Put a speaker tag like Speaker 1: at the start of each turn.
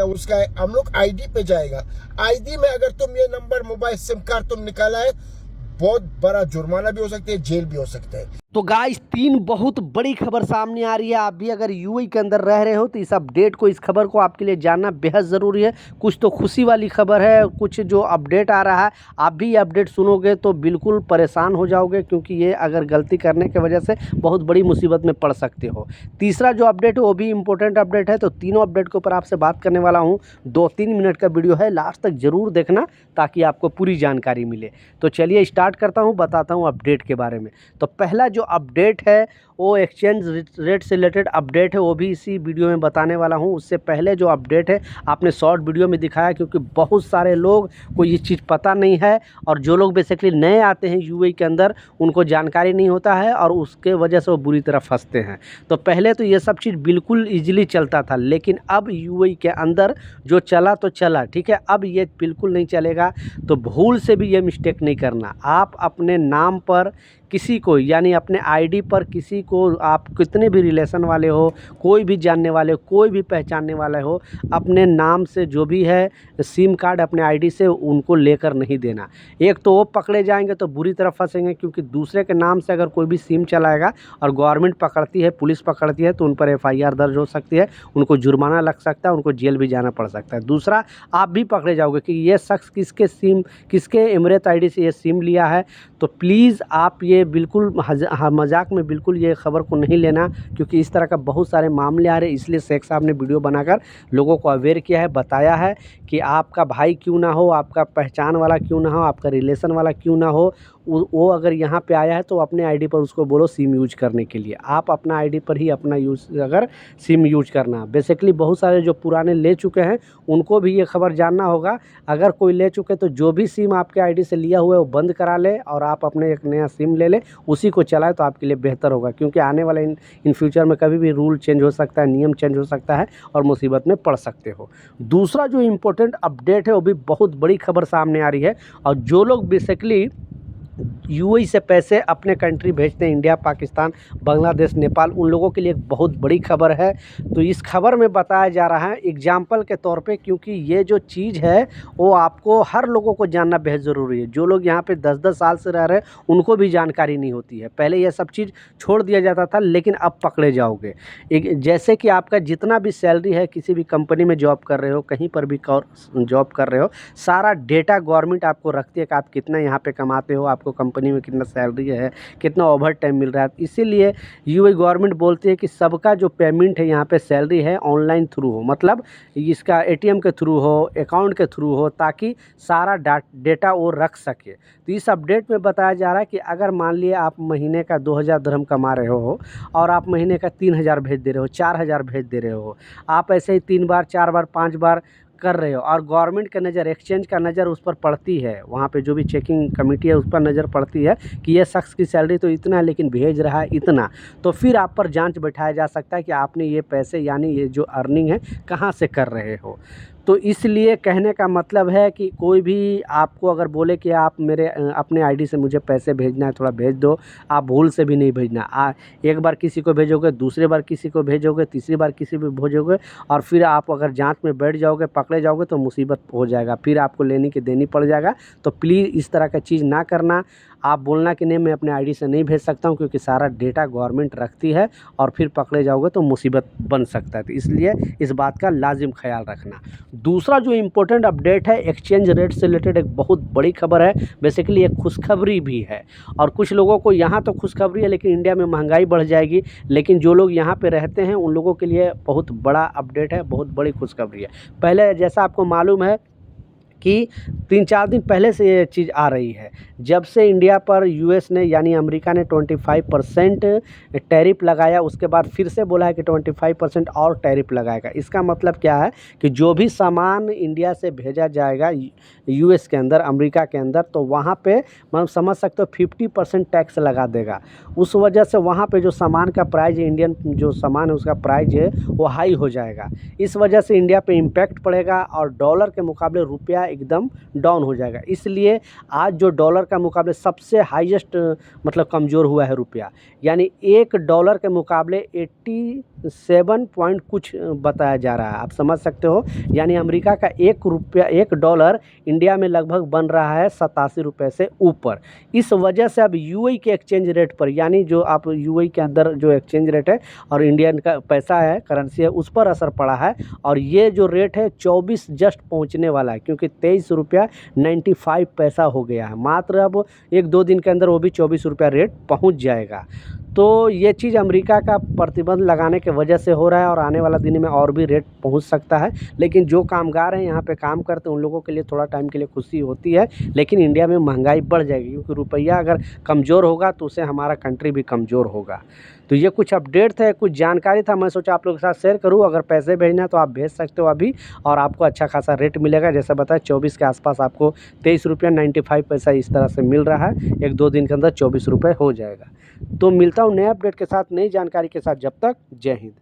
Speaker 1: उसका हम लोग आईडी पे जाएगा। आईडी में अगर तुम ये नंबर मोबाइल सिम कार्ड तुम निकाला है, बहुत बड़ा जुर्माना भी हो सकता है, जेल भी हो सकता है।
Speaker 2: तो गाइस, तीन बहुत बड़ी खबर सामने आ रही है। आप भी अगर यूएई के अंदर रह रहे हो तो इस अपडेट को, इस खबर को आपके लिए जानना बेहद ज़रूरी है। कुछ तो खुशी वाली खबर है, कुछ जो अपडेट आ रहा है, आप भी ये अपडेट सुनोगे तो बिल्कुल परेशान हो जाओगे, क्योंकि ये अगर गलती करने की वजह से बहुत बड़ी मुसीबत में पड़ सकते हो। तीसरा जो अपडेट है वो भी इम्पोर्टेंट अपडेट है। तो तीनों अपडेट के ऊपर आपसे बात करने वाला हूँ। 2-3 मिनट का वीडियो है, लास्ट तक ज़रूर देखना ताकि आपको पूरी जानकारी मिले। तो चलिए स्टार्ट करता हूँ, बताता हूँ अपडेट के बारे में। तो पहला जो अपडेट है वो एक्सचेंज रेट से रिलेटेड अपडेट है, वो भी इसी वीडियो में बताने वाला हूँ। उससे पहले जो अपडेट है आपने शॉर्ट वीडियो में दिखाया, क्योंकि बहुत सारे लोग को ये चीज़ पता नहीं है, और जो लोग बेसिकली नए आते हैं यूएई के अंदर उनको जानकारी नहीं होता है, और उसके वजह से वो बुरी तरह फंसते हैं। तो पहले तो ये सब चीज़ बिल्कुल ईजिली चलता था, लेकिन अब यूएई के अंदर जो चला तो चला, ठीक है, अब ये बिल्कुल नहीं चलेगा। तो भूल से भी ये मिस्टेक नहीं करना। आप अपने नाम पर किसी को, यानी अपने आईडी पर किसी को, आप कितने भी रिलेशन वाले हो, कोई भी जानने वाले हो, कोई भी पहचानने वाले हो, अपने नाम से जो भी है सिम कार्ड अपने आईडी से उनको लेकर नहीं देना। एक तो वो पकड़े जाएंगे तो बुरी तरह फंसेंगे, क्योंकि दूसरे के नाम से अगर कोई भी सिम चलाएगा और गवर्नमेंट पकड़ती है, पुलिस पकड़ती है, तो उन पर एफआईआर दर्ज हो सकती है, उनको जुर्माना लग सकता है, उनको जेल भी जाना पड़ सकता है। दूसरा, आप भी पकड़े जाओगे कि ये शख्स किसके इमरत आईडी से ये सिम लिया है। तो प्लीज़ आप ये बिल्कुल मजाक में बिल्कुल ये खबर को नहीं लेना, क्योंकि इस तरह का बहुत सारे मामले आ रहे हैं। इसलिए शेख साहब ने वीडियो बनाकर लोगों को अवेयर किया है, बताया है कि आपका भाई क्यों ना हो, आपका पहचान वाला क्यों ना हो, आपका रिलेशन वाला क्यों ना हो, वो अगर यहाँ पे आया है तो अपने आईडी पर उसको बोलो सिम यूज करने के लिए। आप अपना आईडी पर ही अपना अगर सिम यूज करना। बेसिकली बहुत सारे जो पुराने ले चुके हैं उनको भी ये खबर जानना होगा। अगर कोई ले चुके तो जो भी सिम आपके आईडी से लिया हुआ है वो बंद करा ले, और आप अपने एक नया सिम ले ले, उसी को चलाए तो आपके लिए बेहतर होगा। क्योंकि आने वाले इन फ्यूचर में कभी भी रूल चेंज हो सकता है, नियम चेंज हो सकता है, और मुसीबत में पड़ सकते हो। दूसरा जो इम्पोर्टेंट अपडेट है वो भी बहुत बड़ी खबर सामने आ रही है। और जो लोग बेसिकली यूएई से पैसे अपने कंट्री भेजते हैं, इंडिया, पाकिस्तान, बांग्लादेश, नेपाल, उन लोगों के लिए एक बहुत बड़ी खबर है। तो इस खबर में बताया जा रहा है एग्जाम्पल के तौर पे, क्योंकि ये जो चीज़ है वो आपको हर लोगों को जानना बेहद ज़रूरी है। जो लोग यहाँ पे 10-10 साल से रह रहे हैं उनको भी जानकारी नहीं होती है। पहले ये सब चीज़ छोड़ दिया जाता था, लेकिन अब पकड़े जाओगे। जैसे कि आपका जितना भी सैलरी है, किसी भी कंपनी में जॉब कर रहे हो, कहीं पर भी जॉब कर रहे हो, सारा डेटा गवर्नमेंट आपको रखती है कि आप कितना यहाँ पे कमाते हो, आपको कंपनी में कितना सैलरी है, कितना ओवर टाइम मिल रहा है। इसीलिए यूएई गवर्नमेंट बोलती है कि सबका जो पेमेंट है यहाँ पे सैलरी है ऑनलाइन थ्रू हो, मतलब इसका एटीएम के थ्रू हो, अकाउंट के थ्रू हो, ताकि सारा डेटा वो रख सके। तो इस अपडेट में बताया जा रहा है कि अगर मान लिया आप महीने का 2000 दिरहम कमा रहे हो और आप महीने का 3000 भेज दे रहे हो, 4000 भेज दे रहे हो, आप ऐसे ही 3 बार, 4 बार, 5 बार कर रहे हो, और गवर्नमेंट का नज़र, एक्सचेंज का नज़र उस पर पड़ती है, वहाँ पे जो भी चेकिंग कमेटी है उस पर नज़र पड़ती है कि ये शख्स की सैलरी तो इतना है लेकिन भेज रहा है इतना, तो फिर आप पर जांच बैठाया जा सकता है कि आपने ये पैसे, यानी ये जो अर्निंग है, कहाँ से कर रहे हो। तो इसलिए कहने का मतलब है कि कोई भी आपको अगर बोले कि आप मेरे अपने आईडी से मुझे पैसे भेजना है, थोड़ा भेज दो, आप भूल से भी नहीं भेजना। एक बार किसी को भेजोगे, दूसरी बार किसी को भेजोगे, तीसरी बार किसी को भेजोगे, और फिर आप अगर जांच में बैठ जाओगे, पकड़े जाओगे, तो मुसीबत हो जाएगा, फिर आपको लेने की देनी पड़ जाएगा। तो प्लीज़ इस तरह का चीज़ ना करना। आप बोलना कि नहीं मैं अपने आईडी से नहीं भेज सकता हूं, क्योंकि सारा डेटा गवर्नमेंट रखती है, और फिर पकड़े जाओगे तो मुसीबत बन सकता है। तो इसलिए इस बात का लाजिम ख्याल रखना। दूसरा जो इम्पोर्टेंट अपडेट है, एक्सचेंज रेट से रिलेटेड एक बहुत बड़ी खबर है। बेसिकली एक खुशखबरी भी है, और कुछ लोगों को यहाँ तो खुशखबरी है, लेकिन इंडिया में महंगाई बढ़ जाएगी, लेकिन जो लोग यहाँ पे रहते हैं उन लोगों के लिए बहुत बड़ा अपडेट है, बहुत बड़ी खुशखबरी है। पहले जैसा आपको मालूम है कि 3-4 दिन पहले से ये चीज़ आ रही है, जब से इंडिया पर यूएस ने, यानी अमेरिका ने 25% टैरिफ लगाया, उसके बाद फिर से बोला है कि 25% और टैरिफ लगाएगा। इसका मतलब क्या है कि जो भी सामान इंडिया से भेजा जाएगा यूएस के अंदर, अमेरिका के अंदर, तो वहाँ पे मतलब समझ सकते हो 50% टैक्स लगा देगा। उस वजह से वहाँ पे जो सामान का प्राइस है, इंडियन जो सामान है उसका प्राइस है वो हाई हो जाएगा। इस वजह से इंडिया पे इम्पैक्ट पड़ेगा, और डॉलर के मुकाबले रुपया एकदम डाउन हो जाएगा। इसलिए आज जो डॉलर का मुकाबले सबसे हाईएस्ट मतलब कमज़ोर हुआ है रुपया, यानी $1 के मुकाबले 87 पॉइंट कुछ बताया जा रहा है। आप समझ सकते हो, यानी अमेरिका का $1 इंडिया में लगभग बन रहा है 87 रुपये से ऊपर। इस वजह से अब यूएई के एक्सचेंज रेट पर, यानी जो आप यूएई के अंदर जो एक्सचेंज रेट है और इंडियन का पैसा है, करेंसी है, उस पर असर पड़ा है। और ये जो रेट है 24 जस्ट पहुंचने वाला है, क्योंकि 23 रुपया 95 पैसा हो गया है। मात्र अब 1-2 दिन के अंदर वो भी 24 रुपया रेट पहुंच जाएगा। तो ये चीज़ अमेरिका का प्रतिबंध लगाने की वजह से हो रहा है और आने वाला दिन में और भी रेट पहुंच सकता है। लेकिन जो कामगार हैं, यहाँ पे काम करते हैं, उन लोगों के लिए थोड़ा टाइम के लिए खुशी होती है, लेकिन इंडिया में महंगाई बढ़ जाएगी, क्योंकि रुपया अगर कमज़ोर होगा तो उससे हमारा कंट्री भी कमज़ोर होगा। तो ये कुछ अपडेट थे, कुछ जानकारी था, मैं सोचा आप लोगों के साथ शेयर करूँ। अगर पैसे भेजना है तो आप भेज सकते हो अभी, और आपको अच्छा खासा रेट मिलेगा। जैसा बताया 24 के आसपास आपको 23 रुपया 95 पैसा इस तरह से मिल रहा है। 1-2 दिन के अंदर 24 रुपये हो जाएगा। तो मिलता हूँ नए अपडेट के साथ, नई जानकारी के साथ। जब तक जय हिंद।